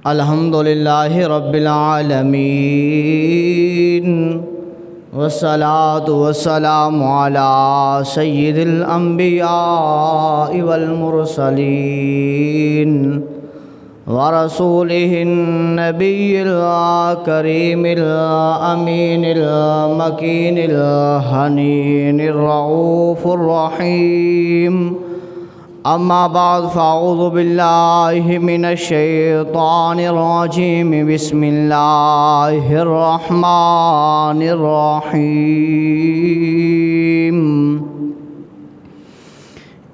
الحمدللہ رب العالمین والصلاة والسلام علی سید الانبیاء والمرسلین ورسولہ النبی الکریم الامین المکین الحنین الرؤوف الرحیم اما بعد فاعوذ باللہ من الشیطان الرجیم بسم اللہ الرحمن الرحیم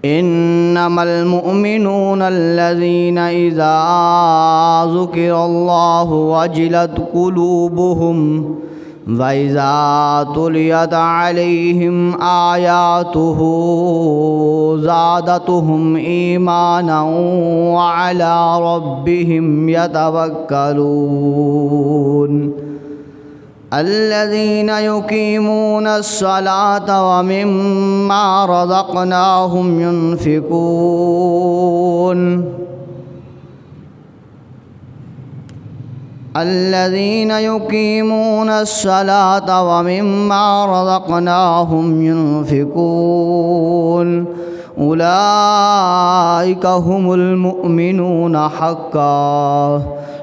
انما المؤمنون الذین اذا ذکر اللہ وجلت قلوبهم وَإِذَا تُلِيَتْ عَلَيْهِمْ آيَاتُهُ زَادَتْهُمْ إِيمَانًا وَعَلَى رَبِّهِمْ يَتَوَكَّلُونَ الَّذِينَ يُقِيمُونَ الصَّلَاةَ وَمِمَّا رَزَقْنَاهُمْ يُنْفِقُونَ الذين يقيمون الصلاة ومما رزقناهم ينفقون أولئك هم المؤمنون حقا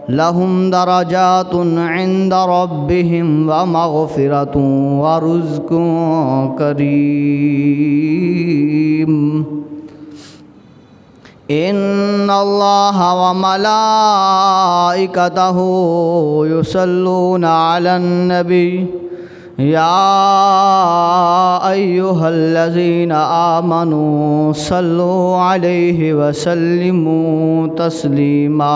لهم درجات عند ربهم ومغفرة ورزق كريم ان اللہ وملائکتہ یصلون علی النبی یا ایہا الذین آمنوا صلوا علیہ وسلموا تسلیما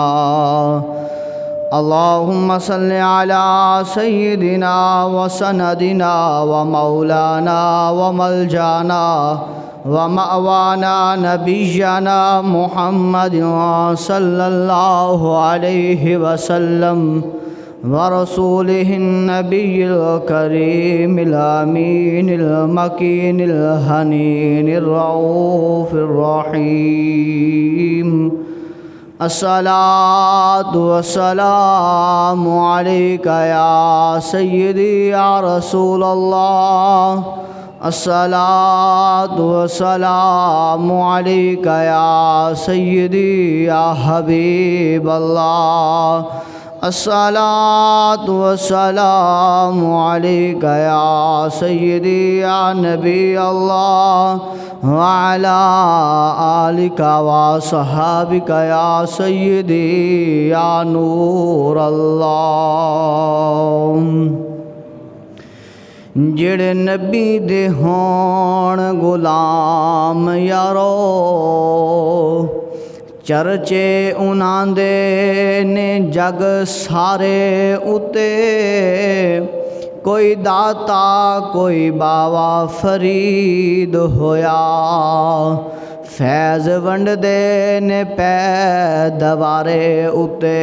اللہم صل علی سیدنا وسندنا ومولانا وملجانا ومأوانا نبینا محمد صلی اللہ علیہ وسلم ورسولہ النبی الکریم الامین المکین الحنین الرؤوف الرحیم الصلاة والسلام علیک یا سیدی یا رسول اللہ الصلاة والسلام علیک یا سیدی یا حبیب اللہ الصلاة والسلام علیک یا سیدی یا نبی اللہ وعلا آلک وصحابک یا سیدی یا نور اللہ جڑے نبی دے ہون غلام یارو چرچے انہاں دے نے جگ سارے اتے کوئی داتا کوئی باوا فرید ہویا فیض ونڈ دے نے پیدوارے اتے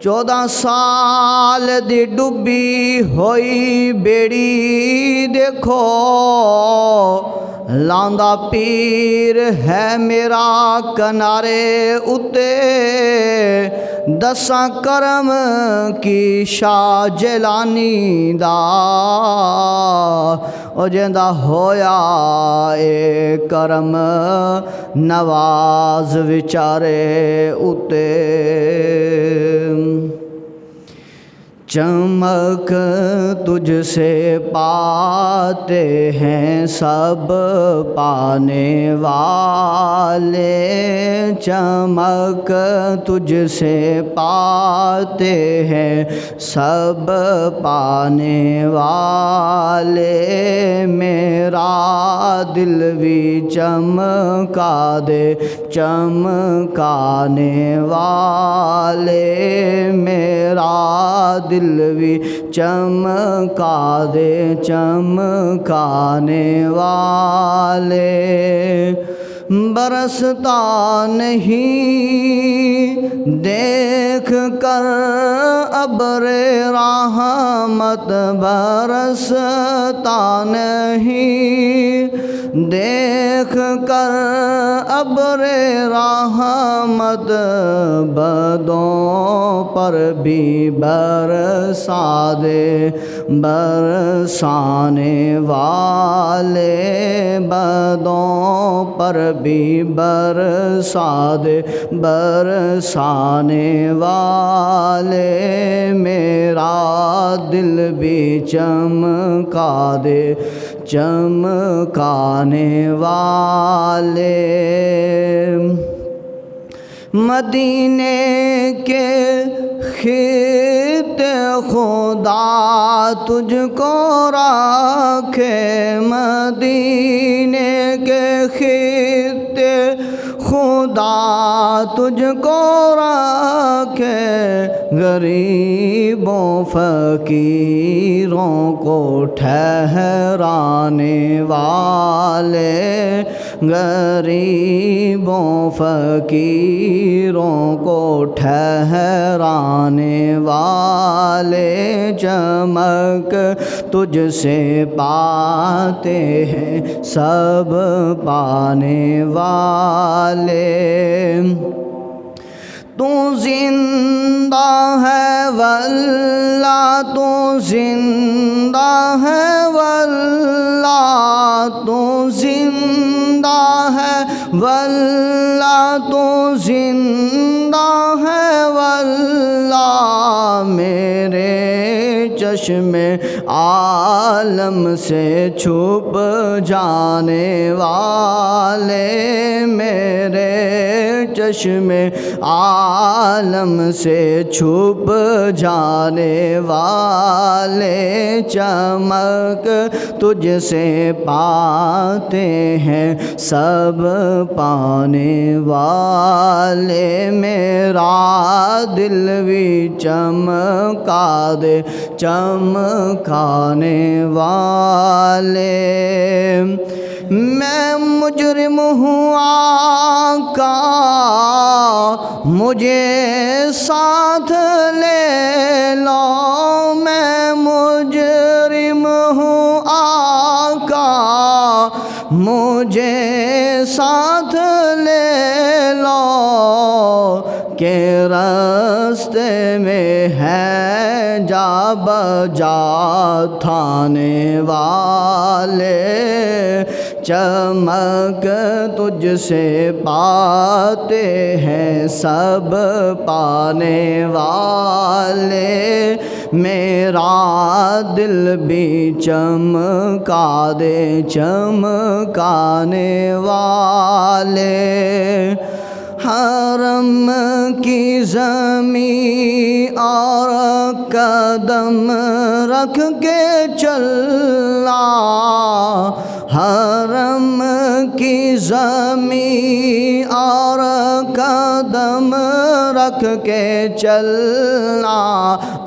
14 سال دی ڈبی ہوئی بیڑی دیکھو لاندہ پیر ہے میرا کنارے اتے 10 کرم کی شاہ جیلانی دا او جیندہ ہویا اے کرم نواز وچارے اتے چمک تجھ سے پاتے ہیں سب پانے والے چمک تجھ سے پاتے ہیں سب پانے والے میرا دل بھی چمکا دے چمکانے والے میرا دل بھی چمکا دے چمکانے والے برستا نہیں دیکھ کر ابر رحمت برستا نہیں دیکھ کر ابر رحمت بدوں پر بھی برسا دے، برسانے والے بدوں پر بھی برسا دے، برسانے والے میرا دل بھی چمکا دے، چمکانے والے۔ مدینے کے خطے خدا تجھ کو رکھے، مدینے کے خطے خدا تجھ کو رکھے، غریبوں فقیروں کو ٹھہرانے والے، غریبوں فقیروں کو ٹھہرانے والے، چمک تجھ سے پاتے ہیں سب پانے والے۔ تو زندہ ہے واللہ، تو زندہ ہے واللہ، تو زندہ ہے واللہ، تو زندہ ہے واللہ، میرے چشم عالم سے چھپ جانے والے، میرے چشم عالم سے چھپ جانے والے، چمک تجھ سے پاتے ہیں سب پانے والے، میرا دل بھی چمکا دے، چمکانے والے۔ میں مجرم ہوں آقا مجھے ساتھ لے لو، میں مجرم ہوں آقا مجھے ساتھ لے لو، کہ راستے میں ہے جا بجا تھانے والے، چمک تجھ سے پاتے ہیں سب پانے والے، میرا دل بھی چمکا دے، چمکانے والے۔ حرم کی زمین اور قدم رکھ کے چلنا، حرم کی زمین اور قدم رکھ کے چلنا،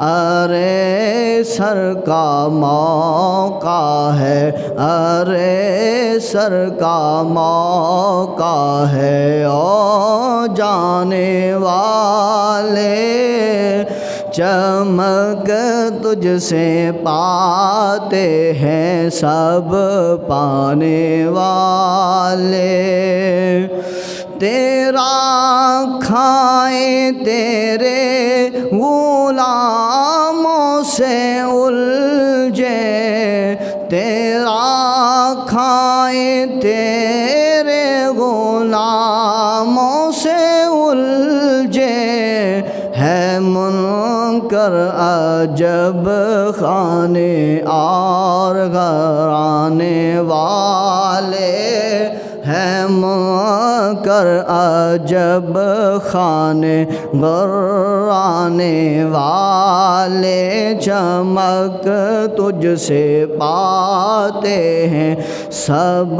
ارے سر کا موقع ہے، ارے سر کا موقع ہے، او جانے والے، چمک تجھ سے پاتے ہیں سب پانے والے، تیرا کھائیں تیرے غلاموں سے الجھے، تیرا کھائیں تیرے غلاموں سے الجھے، ہے منکر عجب خانے اور گھرانے والے، ہے منکر عجب خانے غرانے والے، چمک تجھ سے پاتے ہیں سب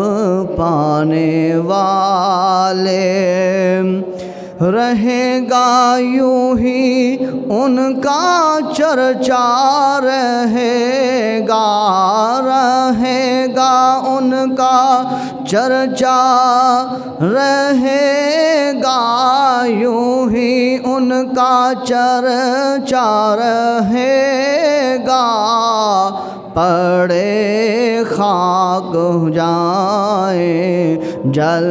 پانے والے، رہے گا یوں ہی ان کا چرچا، رہے گا ان کا چرچا، رہے گا یوں ہی ان کا چرچا، رہے گا پڑے خاک جائیں جل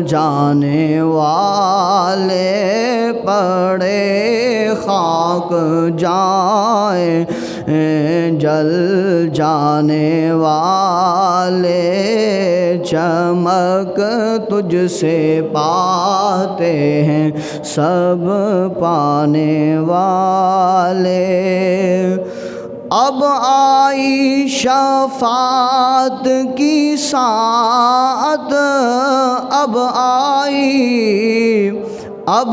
جانے والے، پڑے خاک جائیں جل جانے والے، چمک تجھ سے پاتے ہیں سب پانے والے۔ اب آئی شفاعت کی ساعت، اب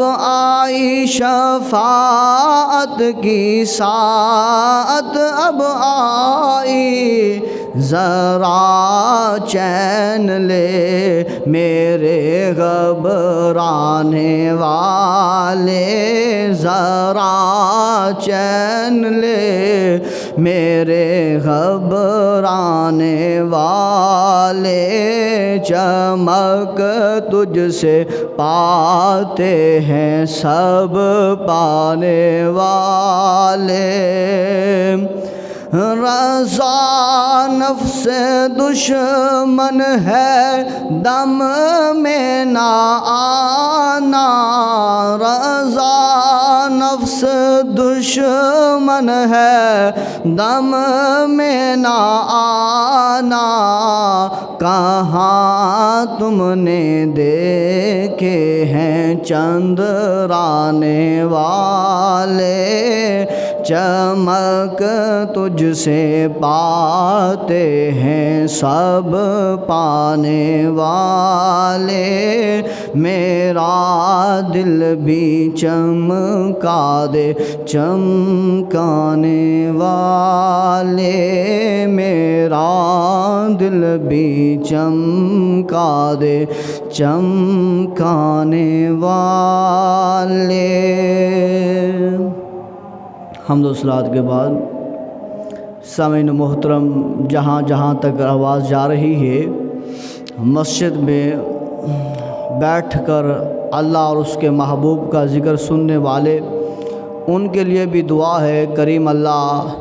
آئی شفاعت کی ساعت، اب آئی ذرا چین لے میرے گھبرانے والے، ذرا چین لے میرے گھبرانے والے، چمک تجھ سے پاتے ہیں سب پانے والے۔ رضا نفس دشمن ہے دم میں نہ آنا، رضا نفس دشمن ہے دم میں نہ آنا، کہاں تم نے دیکھے ہیں چندرانے والے، چمک تجھ سے پاتے ہیں سب پانے والے، میرا دل بھی چمکا دے چمکانے والے، میرا دل بھی چمکا دے چمکانے والے۔ حمد و صلوات کے بعد سامعین محترم، جہاں جہاں تک آواز جا رہی ہے، مسجد میں بیٹھ کر اللہ اور اس کے محبوب کا ذکر سننے والے، ان کے لیے بھی دعا ہے کریم اللہ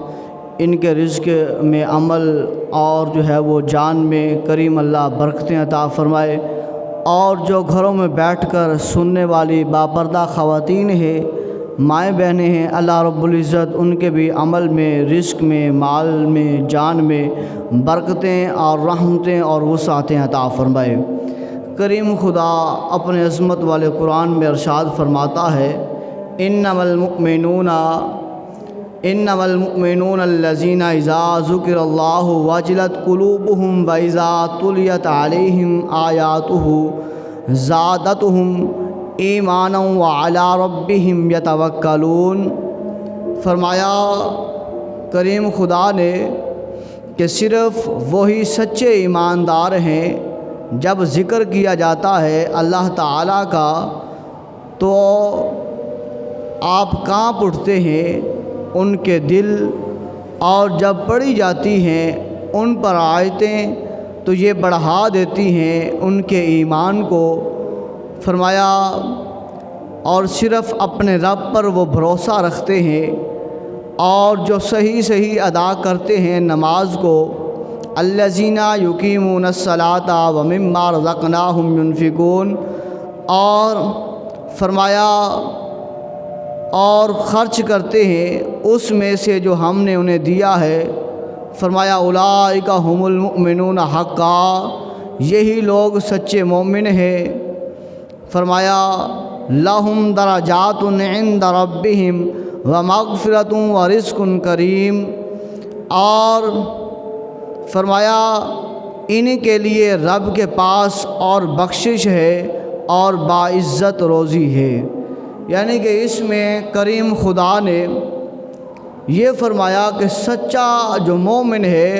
ان کے رزق میں عمل اور جو ہے وہ جان میں کریم اللہ برکتیں عطا فرمائے، اور جو گھروں میں بیٹھ کر سننے والی باپردہ خواتین ہیں، مائیں بہنیں ہیں، اللہ رب العزت ان کے بھی عمل میں، رزق میں، مال میں، جان میں برکتیں اور رحمتیں اور وسعتیں عطا فرمائے۔ کریم خدا اپنے عظمت والے قرآن میں ارشاد فرماتا ہے، انما المؤمنون الذین اذا ذکر اللہ وجلت قلوبہم واذا تلیت علیہم آیاتہ زادتہم ایمانا وعلی ربہم یتوکلون۔ فرمایا کریم خدا نے کہ صرف وہی سچے ایماندار ہیں، جب ذکر کیا جاتا ہے اللہ تعالیٰ کا تو آپ کانپ اٹھتے ہیں ان کے دل، اور جب پڑھی جاتی ہیں ان پر آیتیں تو یہ بڑھا دیتی ہیں ان کے ایمان کو۔ فرمایا اور صرف اپنے رب پر وہ بھروسہ رکھتے ہیں، اور جو صحیح ادا کرتے ہیں نماز کو، الذین یقیمون الصلاۃ ومما رزقناہم ینفقون، اور فرمایا اور خرچ کرتے ہیں اس میں سے جو ہم نے انہیں دیا ہے۔ فرمایا اولئک ھم المؤمنون حقا، یہی لوگ سچے مومن ہیں۔ فرمایا لہم درجات عند ربہم ومغفرۃ ورزق کریم، اور فرمایا ان کے لیے رب کے پاس اور بخشش ہے اور باعزت روزی ہے۔ یعنی کہ اس میں کریم خدا نے یہ فرمایا کہ سچا جو مومن ہے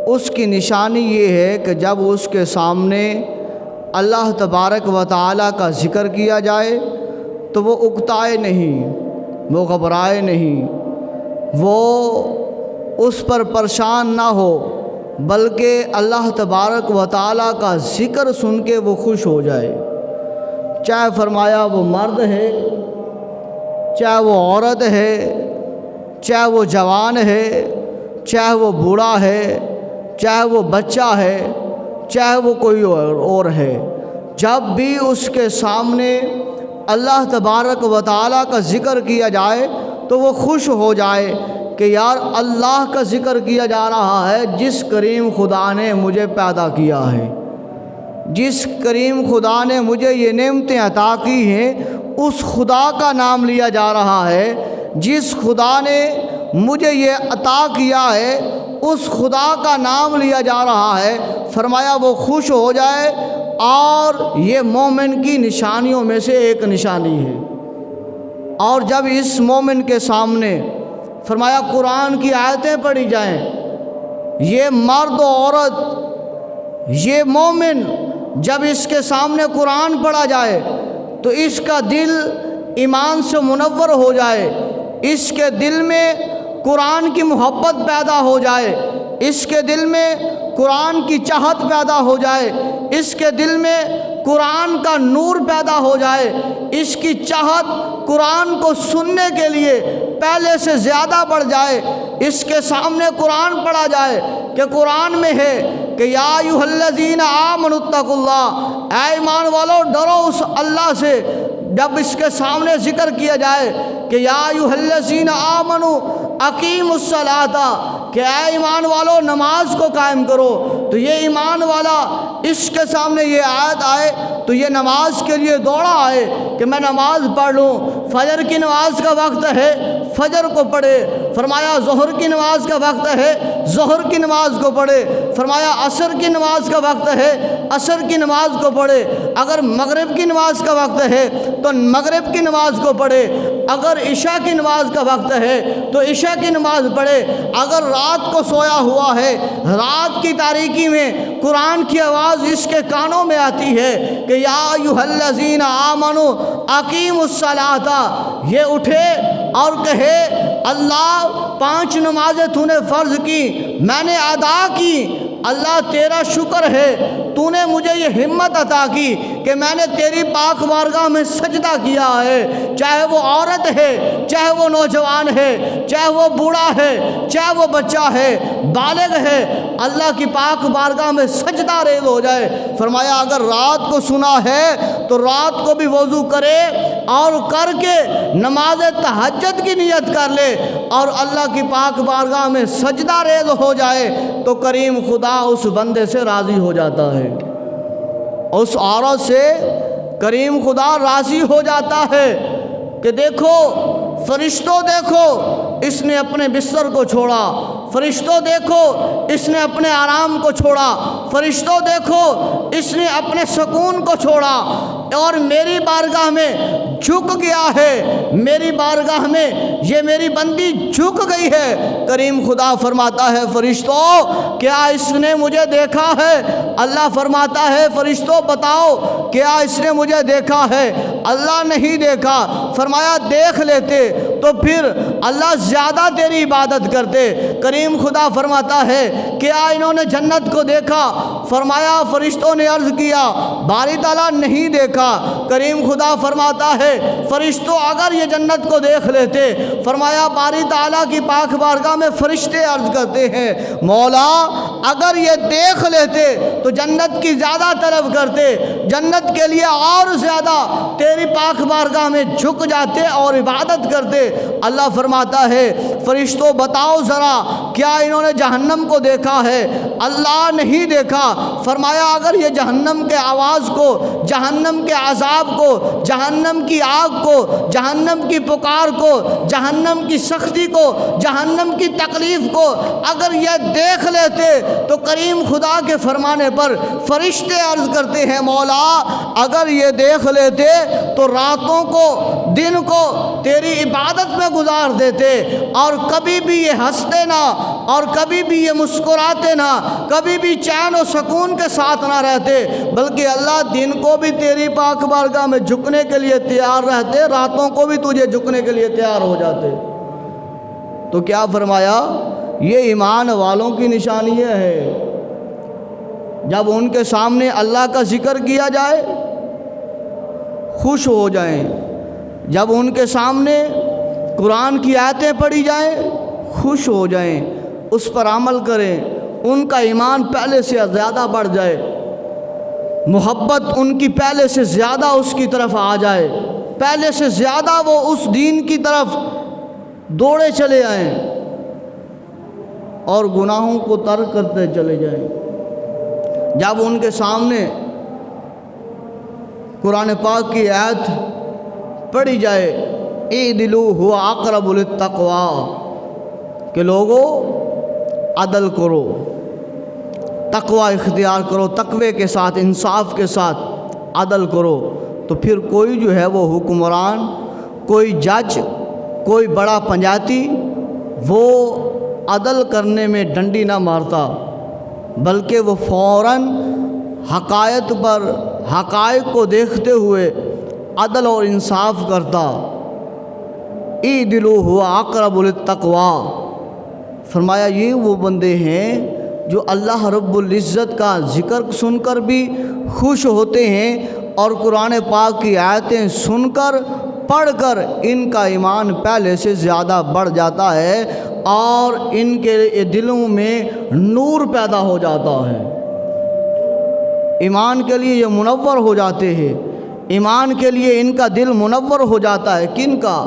اس کی نشانی یہ ہے کہ جب اس کے سامنے اللہ تبارک و تعالیٰ کا ذکر کیا جائے تو وہ اکتائے نہیں، وہ گھبرائے نہیں، وہ اس پر پریشان نہ ہو، بلکہ اللہ تبارک و تعالیٰ کا ذکر سن کے وہ خوش ہو جائے۔ چاہے فرمایا وہ مرد ہے، چاہے وہ عورت ہے، چاہے وہ جوان ہے، چاہے وہ بوڑھا ہے، چاہے وہ بچہ ہے، چاہے وہ کوئی اور ہے، جب بھی اس کے سامنے اللہ تبارک و تعالیٰ کا ذکر کیا جائے تو وہ خوش ہو جائے کہ یار اللہ کا ذکر کیا جا رہا ہے، جس کریم خدا نے مجھے پیدا کیا ہے، جس کریم خدا نے مجھے یہ نعمتیں عطا کی ہیں، اس خدا کا نام لیا جا رہا ہے، جس خدا نے مجھے یہ عطا کیا ہے اس خدا کا نام لیا جا رہا ہے۔ فرمایا وہ خوش ہو جائے، اور یہ مومن کی نشانیوں میں سے ایک نشانی ہے۔ اور جب اس مومن کے سامنے فرمایا قرآن کی آیتیں پڑھی جائیں، یہ مرد و عورت، یہ مومن جب اس کے سامنے قرآن پڑھا جائے تو اس کا دل ایمان سے منور ہو جائے، اس کے دل میں قرآن کی محبت پیدا ہو جائے، اس کے دل میں قرآن کی چاہت پیدا ہو جائے، اس کے دل میں قرآن کا نور پیدا ہو جائے، اس کی چاہت قرآن کو سننے کے لیے پہلے سے زیادہ بڑھ جائے۔ اس کے سامنے قرآن پڑھا جائے کہ قرآن میں ہے کہ یا ایھا الذین آمنوا اتقوا اللہ، اے ایمان والو ڈرو اس اللہ سے۔ جب اس کے سامنے ذکر کیا جائے کہ یا ایھا الذین آمنوا اقیموا الصلاۃ، کہ اے ایمان والو نماز کو قائم کرو، تو یہ ایمان والا اس کے سامنے یہ آیت آئے تو یہ نماز کے لیے دوڑا آئے کہ میں نماز پڑھ لوں۔ فجر کی نماز کا وقت ہے، فجر کو پڑھے۔ فرمایا ظہر کی نماز کا وقت ہے، ظہر کی نماز کو پڑھے۔ فرمایا عصر کی نماز کا وقت ہے، عصر کی نماز کو پڑھے۔ اگر مغرب کی نماز کا وقت ہے تو مغرب کی نماز کو پڑھے، اگر عشاء کی نماز کا وقت ہے تو عشاء کی نماز پڑھے۔ اگر رات کو سویا ہوا ہے، رات کی تاریکی میں قرآن کی آواز اس کے کانوں میں آتی ہے کہ یا ایھا الذین آمنوا اقیموا الصلاۃ، یہ اٹھے اور کہے اللہ 5 نمازیں تو نے فرض کی، میں نے ادا کی، اللہ تیرا شکر ہے، تو نے مجھے یہ ہمت عطا کی کہ میں نے تیری پاک بارگاہ میں سجدہ کیا ہے، چاہے وہ عورت ہے، چاہے وہ نوجوان ہے، چاہے وہ بوڑھا ہے، چاہے وہ بچہ ہے، بالغ ہے، اللہ کی پاک بارگاہ میں سجدہ ریز ہو جائے۔ فرمایا اگر رات کو سنا ہے تو رات کو بھی وضو کرے اور کر کے نماز تہجد کی نیت کر لے اور اللہ کی پاک بارگاہ میں سجدہ ریز ہو جائے تو کریم خدا اس بندے سے راضی ہو جاتا ہے، اس عورت سے کریم خدا راضی ہو جاتا ہے کہ دیکھو فرشتوں، دیکھو اس نے اپنے بستر کو چھوڑا، فرشتوں دیکھو اس نے اپنے آرام کو چھوڑا، فرشتوں دیکھو اس نے اپنے سکون کو چھوڑا اور میری بارگاہ میں جھک گیا ہے، میری بارگاہ میں یہ میری بندی جھک گئی ہے۔ کریم خدا فرماتا ہے فرشتوں کیا اس نے مجھے دیکھا ہے؟ اللہ فرماتا ہے فرشتوں بتاؤ کیا اس نے مجھے دیکھا ہے؟ اللہ نہیں دیکھا۔ فرمایا دیکھ لیتے تو پھر اللہ زیادہ تیری عبادت کرتے۔ کریم خدا فرماتا ہے کیا انہوں نے جنت کو دیکھا؟ فرمایا فرشتوں نے عرض کیا باری تعالیٰ نہیں دیکھا۔ کریم خدا فرماتا ہے فرشتوں اگر یہ جنت کو دیکھ لیتے، فرمایا باری تعالیٰ کی پاک بارگاہ میں فرشتے عرض کرتے ہیں مولا اگر یہ دیکھ لیتے تو جنت کی زیادہ طلب کرتے، جنت کے لیے اور زیادہ تیری پاک بارگاہ میں جھک جاتے اور عبادت کرتے۔ اللہ فرماتا ہے فرشتوں بتاؤ ذرا کیا انہوں نے جہنم کو دیکھا ہے؟ اللہ نہیں دیکھا۔ فرمایا اگر یہ جہنم کے آواز کو، جہنم کے عذاب کو، جہنم کی آگ کو، جہنم کی پکار کو، جہنم کی سختی کو، جہنم کی تکلیف کو اگر یہ دیکھ لیتے تو کریم خدا کے فرمانے پر فرشتے عرض کرتے ہیں مولا اگر یہ دیکھ لیتے تو راتوں کو، دن کو تیری عبادت میں گزار دیتے اور کبھی بھی یہ ہنستے نہ اور کبھی بھی یہ مسکراتے نہ، کبھی بھی چین و سکون کے ساتھ نہ رہتے، بلکہ اللہ دن کو بھی تیری پاک بارگاہ میں جھکنے کے لیے تیار رہتے، راتوں کو بھی تجھے جھکنے کے لیے تیار ہو جاتے۔ تو کیا فرمایا یہ ایمان والوں کی نشانی ہے، جب ان کے سامنے اللہ کا ذکر کیا جائے خوش ہو جائیں، جب ان کے سامنے قرآن کی آیتیں پڑھی جائیں خوش ہو جائیں، اس پر عمل کریں، ان کا ایمان پہلے سے زیادہ بڑھ جائے، محبت ان کی پہلے سے زیادہ اس کی طرف آ جائے، پہلے سے زیادہ وہ اس دین کی طرف دوڑے چلے آئیں اور گناہوں کو ترک کرتے چلے جائیں۔ جب ان کے سامنے قرآن پاک کی آیت پڑھی جائے، اعدلوا هو اقرب للتقوی، کہ لوگوں عدل کرو، تقوی اختیار کرو، تقوی کے ساتھ، انصاف کے ساتھ عدل کرو، تو پھر کوئی جو ہے وہ حکمران، کوئی جج، کوئی بڑا پنجاتی وہ عدل کرنے میں ڈنڈی نہ مارتا، بلکہ وہ فوراً حقائق کو دیکھتے ہوئے عدل اور انصاف کرتا۔ اعدلوا هو اقرب للتقوی، فرمایا یہ وہ بندے ہیں جو اللہ رب العزت کا ذکر سن کر بھی خوش ہوتے ہیں اور قرآن پاک کی آیتیں سن کر پڑھ کر ان کا ایمان پہلے سے زیادہ بڑھ جاتا ہے اور ان کے دلوں میں نور پیدا ہو جاتا ہے، ایمان کے لیے یہ منور ہو جاتے ہیں، ایمان کے لیے ان کا دل منور ہو جاتا ہے۔ کن کا؟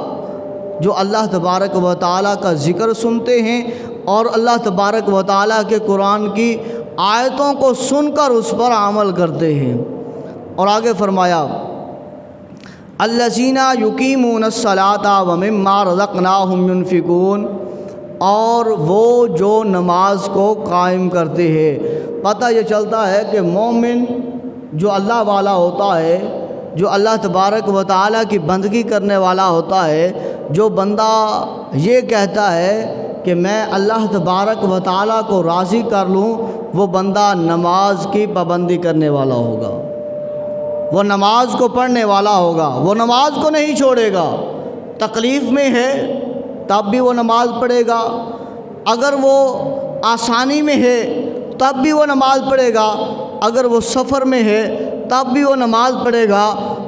جو اللہ تبارک و تعالیٰ کا ذکر سنتے ہیں اور اللہ تبارک و تعالیٰ کے قرآن کی آیتوں کو سن کر اس پر عمل کرتے ہیں۔ اور آگے فرمایا الذین یقیمون الصلاۃ ومما رزقناہم ینفقون، اور وہ جو نماز کو قائم کرتے ہیں۔ پتہ یہ چلتا ہے کہ مومن جو اللہ والا ہوتا ہے، جو اللہ تبارک و تعالیٰ کی بندگی کرنے والا ہوتا ہے، جو بندہ یہ کہتا ہے کہ میں اللہ تبارک و تعالیٰ کو راضی کر لوں، وہ بندہ نماز کی پابندی کرنے والا ہوگا، وہ نماز کو پڑھنے والا ہوگا، وہ نماز کو نہیں چھوڑے گا۔ تکلیف میں ہے تب بھی وہ نماز پڑھے گا، اگر وہ آسانی میں ہے تب بھی وہ نماز پڑھے گا، اگر وہ سفر میں ہے تب بھی وہ نماز پڑھے گا،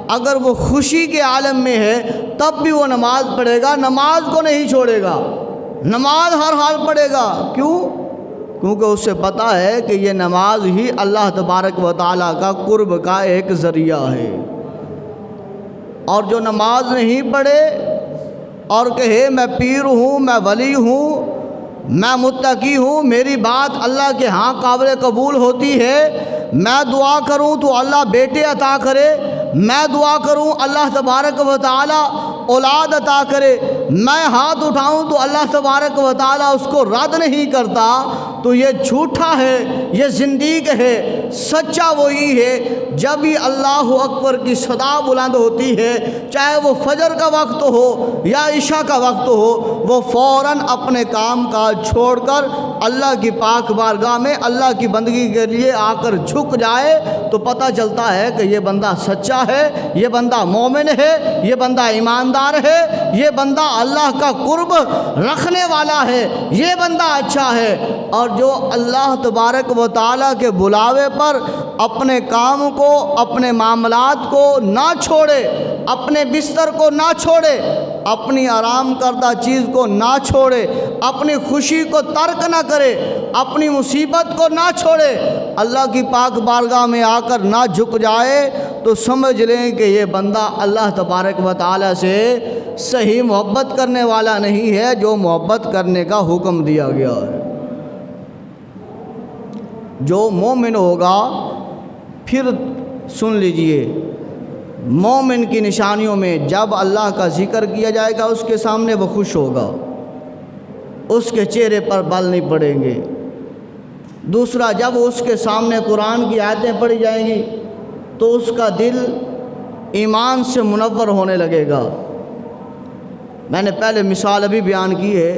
اگر وہ خوشی کے عالم میں ہے تب بھی وہ نماز پڑھے گا، نماز کو نہیں چھوڑے گا، نماز ہر حال پڑھے گا۔ کیوں؟ کیونکہ اسے پتہ ہے کہ یہ نماز ہی اللہ تبارک و تعالیٰ کا قرب کا ایک ذریعہ ہے۔ اور جو نماز نہیں پڑھے اور کہے میں پیر ہوں، میں ولی ہوں، میں متقی ہوں، میری بات اللہ کے ہاں قابل قبول ہوتی ہے، میں دعا کروں تو اللہ بیٹے عطا کرے، میں دعا کروں اللہ تبارک و تعالیٰ اولاد عطا کرے، میں ہاتھ اٹھاؤں تو اللہ تبارک و تعالیٰ اس کو رد نہیں کرتا، تو یہ جھوٹا ہے، یہ زندیق ہے۔ سچا وہی ہے جب ہی اللہ اکبر کی صدا بلند ہوتی ہے، چاہے وہ فجر کا وقت ہو یا عشاء کا وقت ہو، وہ فوراً اپنے کام کاج چھوڑ کر اللہ کی پاک بارگاہ میں اللہ کی بندگی کے لیے آ کر جھک جائے، تو پتہ چلتا ہے کہ یہ بندہ سچا ہے، یہ بندہ مومن ہے، یہ بندہ ایماندار ہے، یہ بندہ اللہ کا قرب رکھنے والا ہے، یہ بندہ اچھا ہے۔ اور جو اللہ تبارک و تعالیٰ کے بلاوے پر اپنے کام کو، اپنے معاملات کو نہ چھوڑے، اپنے بستر کو نہ چھوڑے، اپنی آرام کردہ چیز کو نہ چھوڑے، اپنی خوشی کو ترک نہ کرے، اپنی مصیبت کو نہ چھوڑے، اللہ کی پاک بارگاہ میں آ کر نہ جھک جائے، تو سمجھ لیں کہ یہ بندہ اللہ تبارک و تعالیٰ سے صحیح محبت کرنے والا نہیں ہے، جو محبت کرنے کا حکم دیا گیا ہے۔ جو مومن ہوگا، پھر سن لیجئے، مومن کی نشانیوں میں جب اللہ کا ذکر کیا جائے گا اس کے سامنے وہ خوش ہوگا، اس کے چہرے پر بال نہیں پڑیں گے۔ دوسرا، جب اس کے سامنے قرآن کی آیتیں پڑھی جائیں گی تو اس کا دل ایمان سے منور ہونے لگے گا۔ میں نے پہلے مثال ابھی بیان کی ہے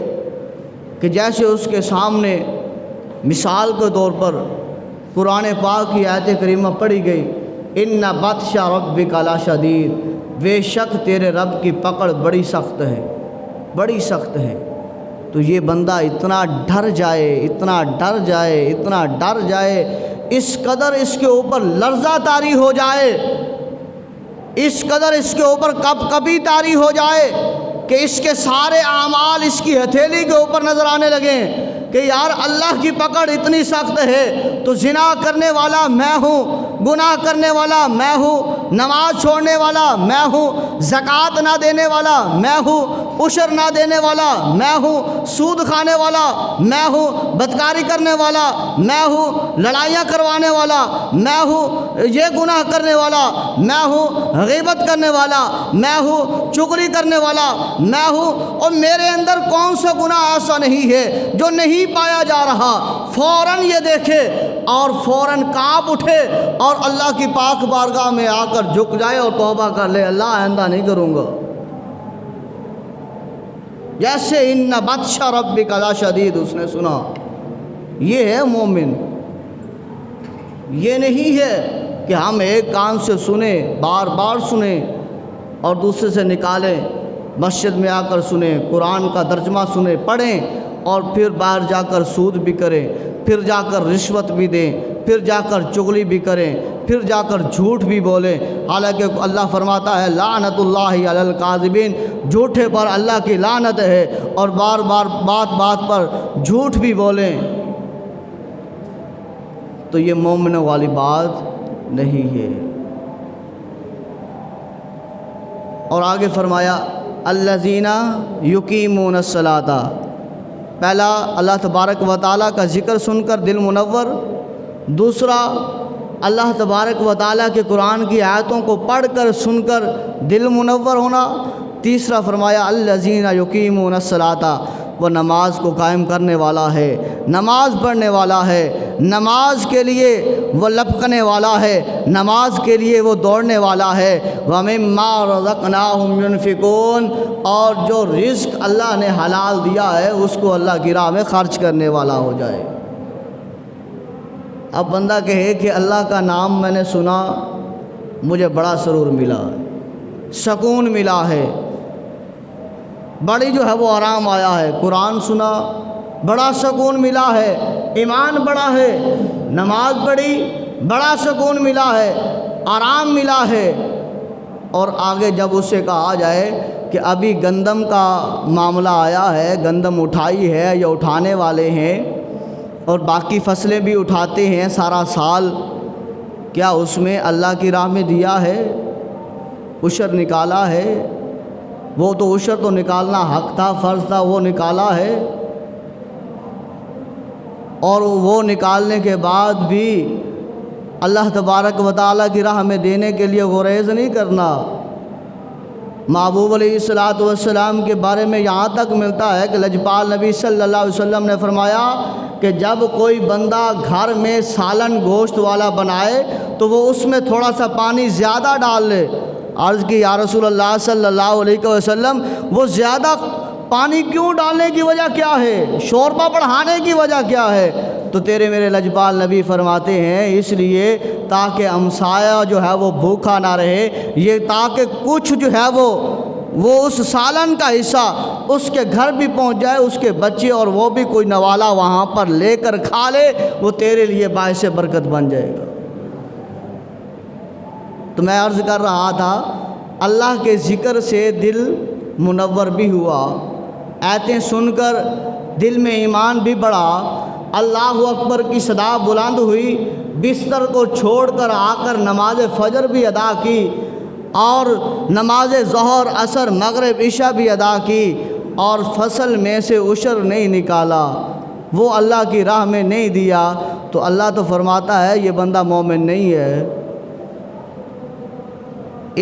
کہ جیسے اس کے سامنے مثال کے طور پر قرآن پاک کی آیت کریمہ پڑھی گئی، ان بطش ربک لشدید، بے شک تیرے رب کی پکڑ بڑی سخت ہے، بڑی سخت ہے۔ تو یہ بندہ اتنا ڈر جائے، اتنا ڈر جائے، اتنا ڈر جائے، اس قدر اس کے اوپر لرزہ طاری ہو جائے، اس قدر اس کے اوپر کبھی طاری ہو جائے کہ اس کے سارے اعمال اس کی ہتھیلی کے اوپر نظر آنے لگیں، کہ یار اللہ کی پکڑ اتنی سخت ہے تو زنا کرنے والا میں ہوں، گناہ کرنے والا میں ہوں، نماز چھوڑنے والا میں ہوں، زکوٰۃ نہ دینے والا میں ہوں، عشر نہ دینے والا میں ہوں، سود کھانے والا میں ہوں، بدکاری کرنے والا میں ہوں، لڑائیاں کروانے والا میں ہوں، یہ گناہ کرنے والا میں ہوں، غیبت کرنے والا میں ہوں، چغلی کرنے والا میں ہوں، اور میرے اندر کون سا گناہ ایسا نہیں ہے جو نہیں پایا جا رہا۔ فوراً یہ دیکھے اور فوراً کانپ اٹھے اور اللہ کی پاک بارگاہ میں آ کر جھک جائے اور توبہ کر لے، اللہ آئندہ نہیں کروں گا۔ جیسے ان بطش ربک لشدید، اس نے سنا، یہ ہے مومن۔ یہ نہیں ہے کہ ہم ایک کان سے سنیں، بار بار سنیں اور دوسرے سے نکالیں، مسجد میں آ کر سنیں، قرآن کا ترجمہ سنیں، پڑھیں اور پھر باہر جا کر سود بھی کریں، پھر جا کر رشوت بھی دیں، پھر جا کر چغلی بھی کریں، پھر جا کر جھوٹ بھی بولیں۔ حالانکہ اللہ فرماتا ہے لعنت اللہ علی الکاذبین، جھوٹے پر اللہ کی لعنت ہے، اور بار بار بات بات پر جھوٹ بھی بولیں تو یہ مومنوں والی بات نہیں ہے۔ اور آگے فرمایا الذین یقیمون الصلاۃ، پہلا اللہ تبارک و تعالیٰ کا ذکر سن کر دل منور، دوسرا اللہ تبارک و تعالیٰ کے قرآن کی آیتوں کو پڑھ کر سن کر دل منور ہونا، تیسرا فرمایا الذین یقیمون الصلاۃ، وہ نماز کو قائم کرنے والا ہے، نماز پڑھنے والا ہے، نماز کے لیے وہ لپکنے والا ہے، نماز کے لیے وہ دوڑنے والا ہے، وَمِمَّا رَزَقْنَاهُمْ يُنْفِقُونَ، اور جو رزق اللہ نے حلال دیا ہے اس کو اللہ کی راہ میں خرچ کرنے والا ہو جائے۔ اب بندہ کہے کہ اللہ کا نام میں نے سنا، مجھے بڑا سرور ملا، سکون ملا ہے، بڑی جو ہے وہ آرام آیا ہے، قرآن سنا بڑا سکون ملا ہے، ایمان بڑا ہے، نماز پڑھی بڑا سکون ملا ہے، آرام ملا ہے، اور آگے جب اس سے کہا جائے کہ ابھی گندم کا معاملہ آیا ہے، گندم اٹھائی ہے یا اٹھانے والے ہیں اور باقی فصلیں بھی اٹھاتے ہیں سارا سال، کیا اس میں اللہ کی راہ میں دیا ہے، عشر نکالا ہے؟ وہ تو عشر تو نکالنا حق تھا، فرض تھا، وہ نکالا ہے، اور وہ نکالنے کے بعد بھی اللہ تبارک و تعالیٰ کی راہ میں دینے کے لیے گریز نہیں کرنا۔ محبوب علیہ الصلوۃ والسلام کے بارے میں یہاں تک ملتا ہے کہ لجپال نبی صلی اللہ علیہ وسلم نے فرمایا کہ جب کوئی بندہ گھر میں سالن گوشت والا بنائے تو وہ اس میں تھوڑا سا پانی زیادہ ڈال لے۔ عرض کی یا رسول اللہ صلی اللہ علیہ وسلم، وہ زیادہ پانی کیوں ڈالنے کی وجہ کیا ہے، شوربہ بڑھانے کی وجہ کیا ہے؟ تو تیرے میرے لجپال نبی فرماتے ہیں اس لیے تاکہ ہمسایہ جو ہے وہ بھوکا نہ رہے، یہ تاکہ کچھ جو ہے وہ اس سالن کا حصہ اس کے گھر بھی پہنچ جائے، اس کے بچے اور وہ بھی کوئی نوالا وہاں پر لے کر کھا لے، وہ تیرے لیے باعث برکت بن جائے گا۔ تو میں عرض کر رہا تھا اللہ کے ذکر سے دل منور بھی ہوا، آیتیں سن کر دل میں ایمان بھی بڑھا، اللہ اکبر کی صدا بلند ہوئی، بستر کو چھوڑ کر آ کر نماز فجر بھی ادا کی اور نماز ظہر عصر مغرب عشاء بھی ادا کی، اور فصل میں سے عشر نہیں نکالا، وہ اللہ کی راہ میں نہیں دیا، تو اللہ تو فرماتا ہے یہ بندہ مومن نہیں ہے،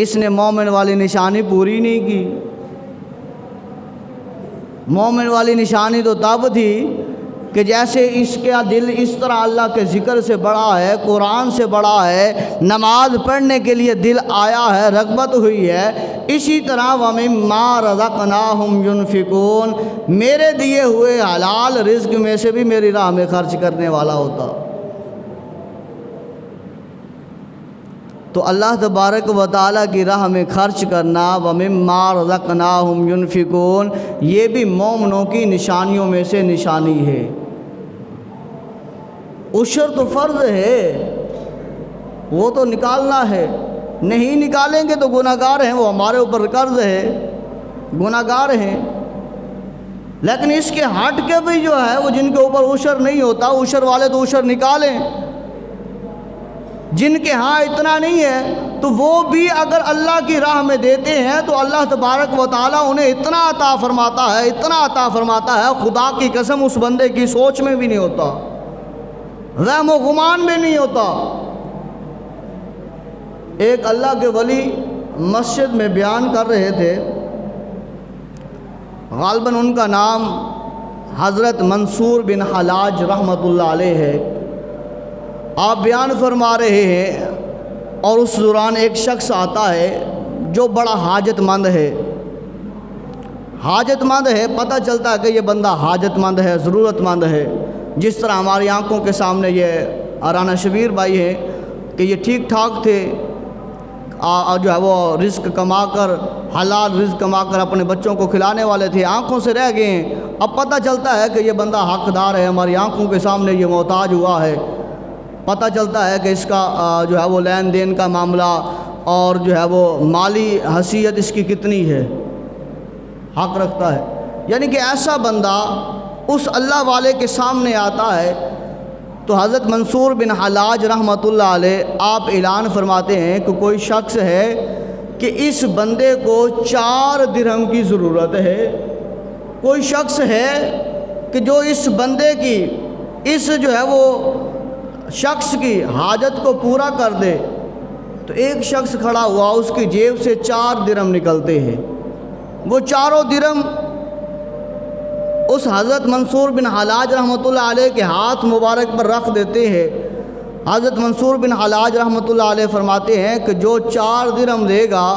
اس نے مومن والی نشانی پوری نہیں کی۔ مومن والی نشانی تو تب تھی کہ جیسے اس کا دل اس طرح اللہ کے ذکر سے بڑا ہے، قرآن سے بڑا ہے، نماز پڑھنے کے لیے دل آیا ہے، رغبت ہوئی ہے، اسی طرح وَمِمَّا رَزَقْنَاهُمْ يُنْفِقُونَ، میرے دیے ہوئے حلال رزق میں سے بھی میری راہ میں خرچ کرنے والا ہوتا۔ تو اللہ تبارک و تعالیٰ کی راہ میں خرچ کرنا، وَمِمَّا رَزَقْنَاهُمْ يُنْفِقُونَ، یہ بھی مومنوں کی نشانیوں میں سے نشانی ہے۔ عشر تو فرض ہے، وہ تو نکالنا ہے، نہیں نکالیں گے تو گناہگار ہیں، وہ ہمارے اوپر قرض ہے، گناہگار ہیں، لیکن اس کے ہٹ کے بھی جو ہے وہ جن کے اوپر عشر نہیں ہوتا، عشر والے تو عشر نکالیں، جن کے ہاں اتنا نہیں ہے تو وہ بھی اگر اللہ کی راہ میں دیتے ہیں تو اللہ تبارک و تعالیٰ انہیں اتنا عطا فرماتا ہے، اتنا عطا فرماتا ہے، خدا کی قسم اس بندے کی سوچ میں بھی نہیں ہوتا، وہم و گمان میں نہیں ہوتا۔ ایک اللہ کے ولی مسجد میں بیان کر رہے تھے، غالباً ان کا نام حضرت منصور بن حلاج رحمۃ اللہ علیہ ہے۔ آپ بیان فرما رہے ہیں اور اس دوران ایک شخص آتا ہے جو بڑا حاجت مند ہے، پتہ چلتا ہے کہ یہ بندہ حاجت مند ہے، ضرورت مند ہے، جس طرح ہماری آنکھوں کے سامنے یہ رانا شبیر بھائی ہے کہ یہ ٹھیک ٹھاک تھے، جو ہے وہ رزق کما کر، حلال رزق کما کر اپنے بچوں کو کھلانے والے تھے، آنکھوں سے رہ گئے ہیں۔ اب پتہ چلتا ہے کہ یہ بندہ حقدار ہے، ہماری آنکھوں کے سامنے یہ محتاج ہوا ہے، پتہ چلتا ہے کہ اس کا جو ہے وہ لین دین کا معاملہ اور جو ہے وہ مالی حیثیت اس کی کتنی ہے، حق رکھتا ہے۔ یعنی کہ ایسا بندہ اس اللہ والے کے سامنے آتا ہے تو حضرت منصور بن حلاج رحمۃ اللہ علیہ آپ اعلان فرماتے ہیں کہ کوئی شخص ہے کہ اس بندے کو 4 درہم کی ضرورت ہے، کوئی شخص ہے کہ جو اس بندے کی، اس جو ہے وہ شخص کی حاجت کو پورا کر دے۔ تو ایک شخص کھڑا ہوا، اس کی جیب سے 4 درہم نکلتے ہیں، وہ 4 درہم اس حضرت منصور بن حلاج رحمۃ اللہ علیہ کے ہاتھ مبارک پر رکھ دیتے ہیں۔ حضرت منصور بن حلاج رحمۃ اللہ علیہ فرماتے ہیں کہ جو 4 درہم دے گا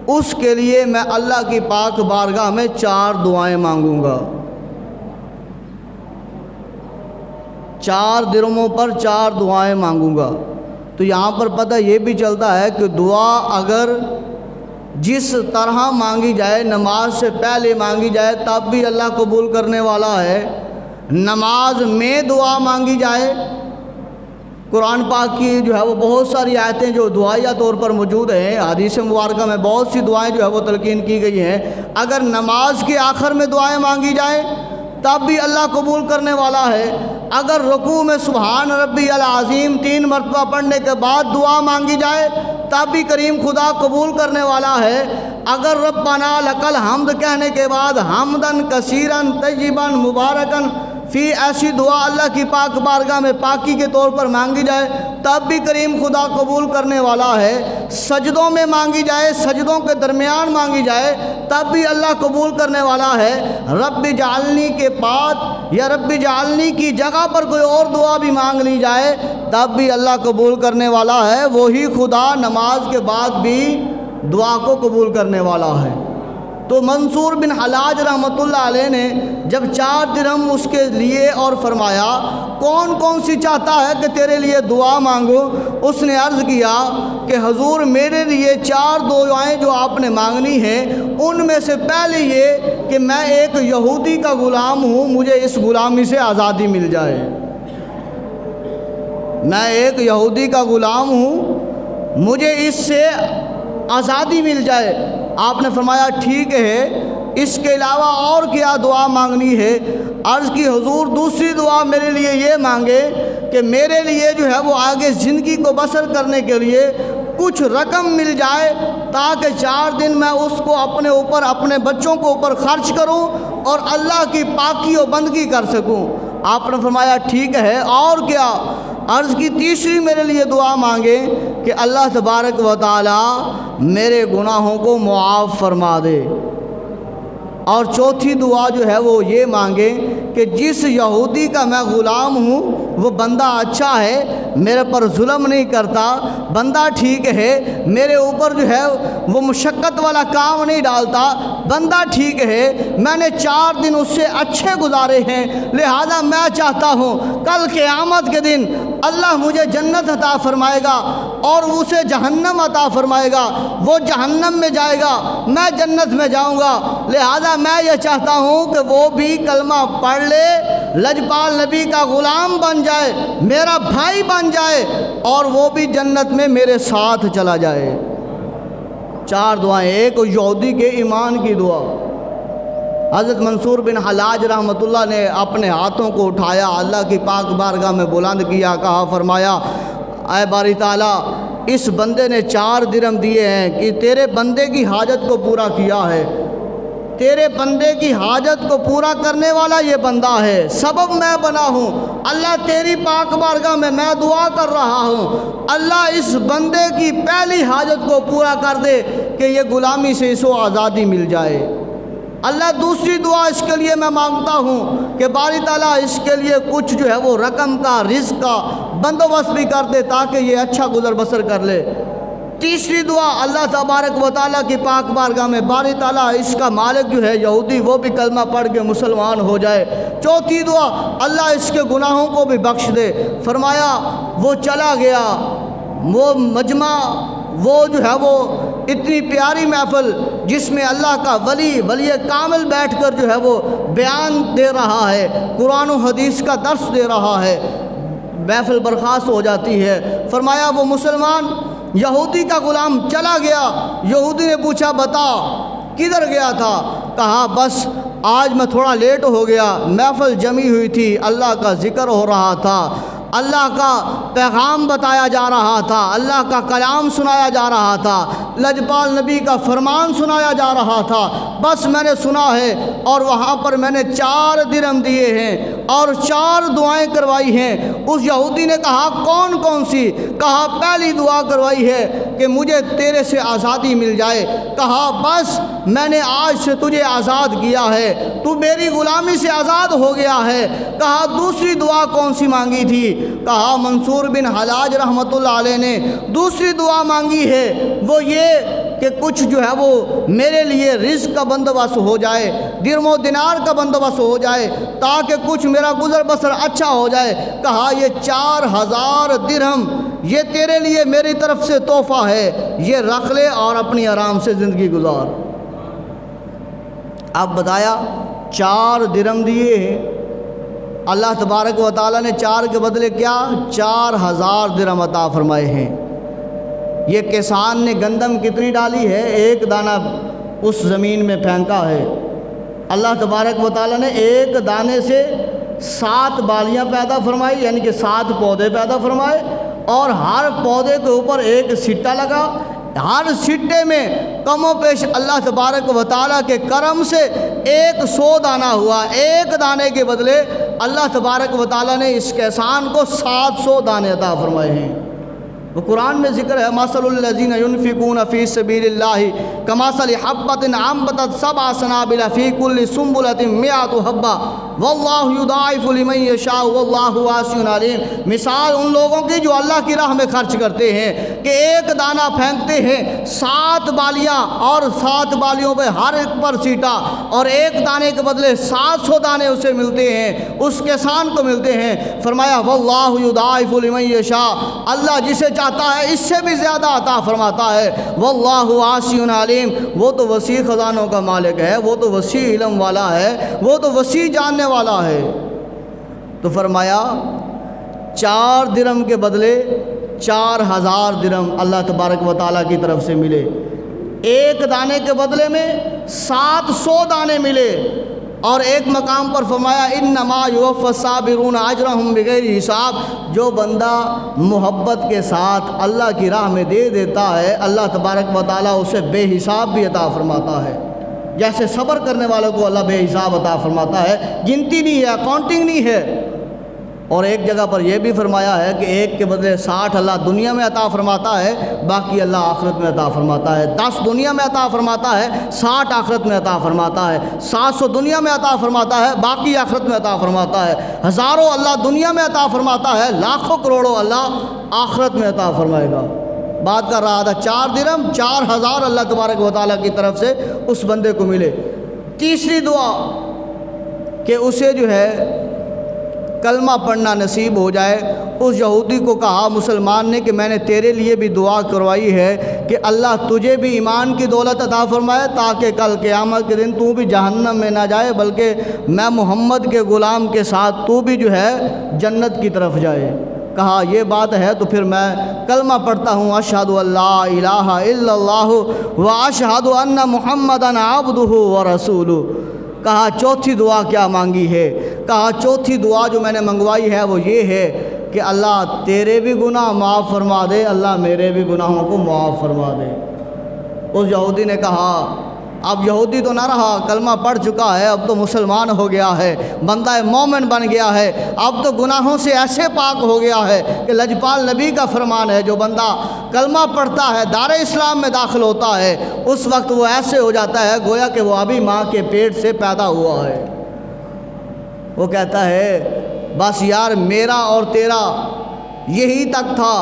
اس کے لیے میں اللہ کی پاک بارگاہ میں 4 دعائیں مانگوں گا، 4 درہموں پر 4 دعائیں مانگوں گا۔ تو یہاں پر پتہ یہ بھی چلتا ہے کہ دعا اگر جس طرح مانگی جائے، نماز سے پہلے مانگی جائے تب بھی اللہ قبول کرنے والا ہے، نماز میں دعا مانگی جائے، قرآن پاک کی جو ہے وہ بہت ساری آیتیں جو دعائیہ طور پر موجود ہیں، حدیث مبارکہ میں بہت سی دعائیں جو ہے وہ تلقین کی گئی ہیں، اگر نماز کے آخر میں دعائیں مانگی جائیں تب بھی اللہ قبول کرنے والا ہے، اگر رکوع میں سبحان ربی العظیم 3 مرتبہ پڑھنے کے بعد دعا مانگی جائے تب بھی کریم خدا قبول کرنے والا ہے، اگر ربنا لکل حمد کہنے کے بعد حمدن کثیرن طیبن مبارکن فی ایسی دعا اللہ کی پاک بارگاہ میں پاکی کے طور پر مانگی جائے تب بھی کریم خدا قبول کرنے والا ہے، سجدوں میں مانگی جائے، سجدوں کے درمیان مانگی جائے تب بھی اللہ قبول کرنے والا ہے، رب جعلنی کے بعد یا رب جعلنی کی جگہ پر کوئی اور دعا بھی مانگ لی جائے تب بھی اللہ قبول کرنے والا ہے، وہی خدا نماز کے بعد بھی دعا کو قبول کرنے والا ہے۔ تو منصور بن حلاج رحمۃ اللہ علیہ نے جب 4 درہم اس کے لیے اور فرمایا کون کون سی چاہتا ہے کہ تیرے لیے دعا مانگو، اس نے عرض کیا کہ حضور میرے لیے 4 دعائیں جو آپ نے مانگنی ہیں ان میں سے پہلے یہ کہ میں ایک یہودی کا غلام ہوں، مجھے اس غلامی سے آزادی مل جائے، میں ایک یہودی کا غلام ہوں، مجھے اس سے آزادی مل جائے۔ آپ نے فرمایا ٹھیک ہے، اس کے علاوہ اور کیا دعا مانگنی ہے؟ عرض کی حضور دوسری دعا میرے لیے یہ مانگے کہ میرے لیے جو ہے وہ آگے زندگی کو بسر کرنے کے لیے کچھ رقم مل جائے تاکہ 4 دن میں اس کو اپنے اوپر، اپنے بچوں کو اوپر خرچ کروں اور اللہ کی پاکی و بندگی کر سکوں۔ آپ نے فرمایا ٹھیک ہے، اور کیا؟ عرض کی تیسری میرے لیے دعا مانگے کہ اللہ تبارک و تعالی میرے گناہوں کو معاف فرما دے، اور چوتھی دعا جو ہے وہ یہ مانگے کہ جس یہودی کا میں غلام ہوں وہ بندہ اچھا ہے، میرے پر ظلم نہیں کرتا، بندہ ٹھیک ہے، میرے اوپر جو ہے وہ مشقت والا کام نہیں ڈالتا، بندہ ٹھیک ہے، میں نے 4 دن اس سے اچھے گزارے ہیں، لہذا میں چاہتا ہوں کل قیامت کے دن اللہ مجھے جنت عطا فرمائے گا اور اسے جہنم عطا فرمائے گا، وہ جہنم میں جائے گا، میں جنت میں جاؤں گا، لہذا میں یہ چاہتا ہوں کہ وہ بھی کلمہ پڑھ لے، لجپال نبی کا غلام بن جائے، میرا بھائی بن جائے اور وہ بھی جنت میں میرے ساتھ چلا جائے۔ 4 دعائیں، ایک یہودی کے ایمان کی دعا، حضرت منصور بن حلاج رحمۃ اللہ نے اپنے ہاتھوں کو اٹھایا، اللہ کی پاک بارگاہ میں بلند کیا، کہا، فرمایا، اے باری تعالیٰ، اس بندے نے 4 درہم دیے ہیں کہ تیرے بندے کی حاجت کو پورا کیا ہے، تیرے بندے کی حاجت کو پورا کرنے والا یہ بندہ ہے، سبب میں بنا ہوں، اللہ تیری پاک بارگاہ میں دعا کر رہا ہوں، اللہ اس بندے کی پہلی حاجت کو پورا کر دے کہ یہ غلامی سے اس کو آزادی مل جائے۔ اللہ دوسری دعا اس کے لیے میں مانگتا ہوں کہ باری تعالیٰ اس کے لیے کچھ جو ہے وہ رقم کا، رزق کا بندوبست بھی کر دے تاکہ یہ اچھا گزر بسر کر لے۔ تیسری دعا اللہ تبارک و تعالیٰ کی پاک بارگاہ میں باری تعالیٰ اس کا مالک جو ہے یہودی وہ بھی کلمہ پڑھ کے مسلمان ہو جائے۔ چوتھی دعا اللہ اس کے گناہوں کو بھی بخش دے۔ فرمایا وہ چلا گیا، وہ مجمع، وہ جو ہے وہ اتنی پیاری محفل جس میں اللہ کا ولی کامل بیٹھ کر جو ہے وہ بیان دے رہا ہے، قرآن و حدیث کا درس دے رہا ہے، محفل برخاست ہو جاتی ہے۔ فرمایا وہ مسلمان یہودی کا غلام چلا گیا۔ یہودی نے پوچھا بتا کدھر گیا تھا؟ کہا بس آج میں تھوڑا لیٹ ہو گیا، محفل جمی ہوئی تھی، اللہ کا ذکر ہو رہا تھا، اللہ کا پیغام بتایا جا رہا تھا، اللہ کا کلام سنایا جا رہا تھا، لجپال نبی کا فرمان سنایا جا رہا تھا، بس میں نے سنا ہے اور وہاں پر میں نے 4 درہم دیے ہیں اور 4 دعائیں کروائی ہیں۔ اس یہودی نے کہا کون کون سی؟ کہا پہلی دعا کروائی ہے کہ مجھے تیرے سے آزادی مل جائے۔ کہا بس میں نے آج سے تجھے آزاد کیا ہے، تو میری غلامی سے آزاد ہو گیا ہے۔ کہا دوسری دعا کون سی مانگی تھی؟ کہا منصور بن حلاج رحمۃ اللہ علیہ نے دوسری دعا مانگی ہے، وہ یہ کہ کچھ جو ہے وہ میرے لیے رزق کا بندوبست ہو جائے، درہم و دینار کا بندوبست ہو جائے تاکہ کچھ میرا گزر بسر اچھا ہو جائے۔ کہا یہ 4000 درہم یہ تیرے لیے میری طرف سے تحفہ ہے، یہ رکھ لے اور اپنی آرام سے زندگی گزار۔ اب بتایا 4 درہم دیے ہیں، اللہ تبارک و تعالیٰ نے 4 کے بدلے کیا 4000 درہم عطا فرمائے ہیں۔ یہ کسان نے گندم کتنی ڈالی ہے؟ 1 دانہ اس زمین میں پھینکا ہے، اللہ تبارک و تعالیٰ نے 1 دانے سے 7 بالیاں پیدا فرمائی، یعنی کہ 7 پودے پیدا فرمائے، اور ہر پودے کے اوپر 1 سٹا لگا، ہر سٹے میں کم و بیش اللہ تبارک و تعالیٰ کے کرم سے 100 دانہ ہوا۔ 1 دانے کے بدلے اللہ تبارک و تعالیٰ نے اس کسان کو 700 دانے عطا فرمائے ہیں۔ وہ قرآن میں ذکر ہے مثل الذین ينفقون فی سبیل اللہ کمثل حبۃ انبتت 7 سنابل فی کل سنبلۃ 100 حبہ واللہ یضاعف لمن یشاء واللہ واسع علیم۔ مثال ان لوگوں کی جو اللہ کی راہ میں خرچ کرتے ہیں کہ 1 دانہ پھینکتے ہیں، 7 بالیاں اور 7 بالیوں پہ ہر ایک پر سیٹا، اور 1 دانے کے بدلے 700 دانے اسے ملتے ہیں، اس کسان کو ملتے ہیں۔ فرمایا واللہ یضاعف لمن یشاء، اللہ جسے چاہتا ہے اس سے بھی زیادہ عطا فرماتا ہے، واللہ واسع علیم، وہ تو وسیع خزانوں کا مالک ہے، وہ تو وسیع علم والا ہے، وہ تو وسیع جاننے والا ہے۔ تو فرمایا 4 درہم کے بدلے 4000 درہم اللہ تبارک و تعالیٰ کی طرف سے ملے، 1 دانے کے بدلے میں 700 دانے ملے، اور ایک مقام پر فرمایا انما یوفی الصابرون اجرہم بغیر حساب۔ جو بندہ محبت کے ساتھ اللہ کی راہ میں دے دیتا ہے، اللہ تبارک و تعالیٰ اسے بے حساب بھی عطا فرماتا ہے۔ جیسے صبر کرنے والوں کو اللہ بے حساب عطا فرماتا ہے، گنتی نہیں ہے، کاؤنٹنگ نہیں ہے۔ اور ایک جگہ پر یہ بھی فرمایا ہے کہ 1 کے بدلے 60 اللہ دنیا میں عطا فرماتا ہے، باقی اللہ آخرت میں عطا فرماتا ہے۔ 10 دنیا میں عطا فرماتا ہے، 60 آخرت میں عطا فرماتا ہے۔ 700 دنیا میں عطا فرماتا ہے، باقی آخرت میں عطا فرماتا ہے۔ ہزاروں اللہ دنیا میں عطا فرماتا ہے، لاکھوں کروڑوں اللہ آخرت میں عطا فرمائے گا۔ بات کر رہا تھا 4 درہم 4000 اللہ تبارک و تعالیٰ کی طرف سے اس بندے کو ملے۔ تیسری دعا کہ اسے جو ہے کلمہ پڑھنا نصیب ہو جائے۔ اس یہودی کو کہا مسلمان نے کہ میں نے تیرے لیے بھی دعا کروائی ہے کہ اللہ تجھے بھی ایمان کی دولت عطا فرمائے تاکہ کل قیامت کے دن تو بھی جہنم میں نہ جائے، بلکہ میں محمد کے غلام کے ساتھ تو بھی جو ہے جنت کی طرف جائے۔ کہا یہ بات ہے تو پھر میں کلمہ پڑھتا ہوں، اشہد ان لا الہ الا اللہ و اشہد ان محمدًا عبدہ و رسولہ۔ کہا چوتھی دعا کیا مانگی ہے؟ کہا چوتھی دعا جو میں نے منگوائی ہے وہ یہ ہے کہ اللہ تیرے بھی گناہ معاف فرما دے، اللہ میرے بھی گناہوں کو معاف فرما دے۔ اس یہودی نے کہا، اب یہودی تو نہ رہا، کلمہ پڑھ چکا ہے، اب تو مسلمان ہو گیا ہے، بندہ مومن بن گیا ہے، اب تو گناہوں سے ایسے پاک ہو گیا ہے کہ لجپال نبی کا فرمان ہے جو بندہ کلمہ پڑھتا ہے، دار اسلام میں داخل ہوتا ہے، اس وقت وہ ایسے ہو جاتا ہے گویا کہ وہ ابھی ماں کے پیٹ سے پیدا ہوا ہے۔ وہ کہتا ہے بس یار میرا اور تیرا یہی تک تھا،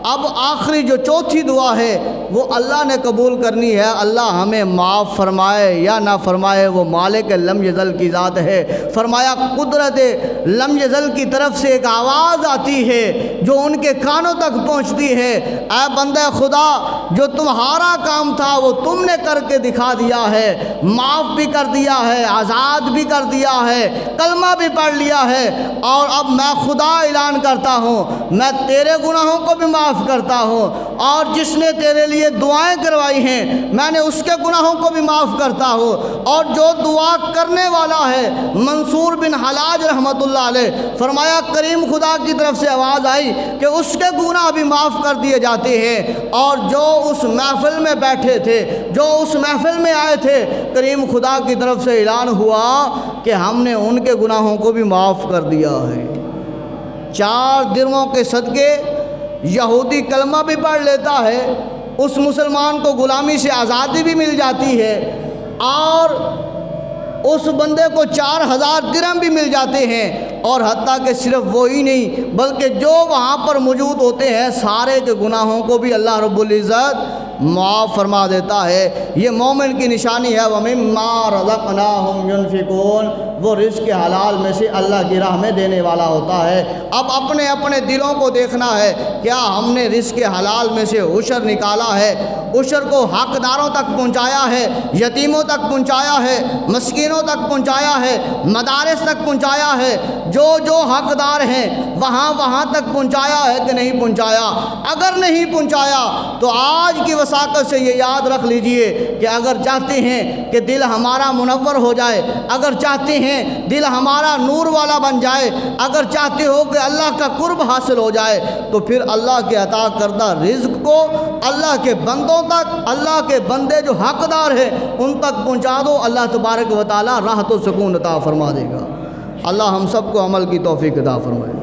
اب آخری جو چوتھی دعا ہے وہ اللہ نے قبول کرنی ہے، اللہ ہمیں معاف فرمائے یا نہ فرمائے، وہ مالک لم یزل کی ذات ہے۔ فرمایا قدرت لم یزل کی طرف سے ایک آواز آتی ہے جو ان کے کانوں تک پہنچتی ہے، اے بندہ خدا جو تمہارا کام تھا وہ تم نے کر کے دکھا دیا ہے، معاف بھی کر دیا ہے، آزاد بھی کر دیا ہے، کلمہ بھی پڑھ لیا ہے، اور اب میں خدا اعلان کرتا ہوں میں تیرے گناہوں کو بھی معاف کرتا ہوں، اور جس نے تیرے لیے دعائیں کروائی ہیں میں نے اس کے گناہوں کو بھی معاف کرتا ہوں، اور جو دعا کرنے والا ہے منصور بن حلاج رحمۃ اللہ علیہ، فرمایا کریم خدا کی طرف سے آواز آئی کہ اس کے گناہ بھی معاف کر دیے جاتے ہیں، اور جو اس محفل میں بیٹھے تھے، جو اس محفل میں آئے تھے، کریم خدا کی طرف سے اعلان ہوا کہ ہم نے ان کے گناہوں کو بھی معاف کر دیا ہے۔ 4 درہموں کے صدقے یہودی کلمہ بھی پڑھ لیتا ہے، اس مسلمان کو غلامی سے آزادی بھی مل جاتی ہے، اور اس بندے کو 4000 درہم بھی مل جاتے ہیں، اور حتیٰ کہ صرف وہی نہیں بلکہ جو وہاں پر موجود ہوتے ہیں سارے کے گناہوں کو بھی اللہ رب العزت معاف فرما دیتا ہے۔ یہ مومن کی نشانی ہے، وَمِمَّا رَزَقْنَاهُمْ يُنْفِقُونَ، وہ رزق حلال میں سے اللہ کی راہ میں دینے والا ہوتا ہے۔ اب اپنے اپنے دلوں کو دیکھنا ہے، کیا ہم نے رزق حلال میں سے عشر نکالا ہے، عشر کو حقداروں تک پہنچایا ہے، یتیموں تک پہنچایا ہے، مسکینوں تک پہنچایا ہے، مدارس تک پہنچایا ہے، جو حقدار ہیں وہاں تک پہنچایا ہے کہ نہیں پہنچایا؟ اگر نہیں پہنچایا تو آج کی وساقت سے یہ یاد رکھ لیجئے کہ اگر چاہتے ہیں کہ دل ہمارا منور ہو جائے، اگر چاہتے ہیں دل ہمارا نور والا بن جائے، اگر چاہتے ہو کہ اللہ کا قرب حاصل ہو جائے، تو پھر اللہ کے عطا کردہ رزق کو اللہ کے بندوں تک، اللہ کے بندے جو حقدار ہیں ان تک پہنچا دو، اللہ تبارک و تعالی راحت و سکون عطا فرما دے گا۔ اللہ ہم سب کو عمل کی توفیق عطا فرمائے۔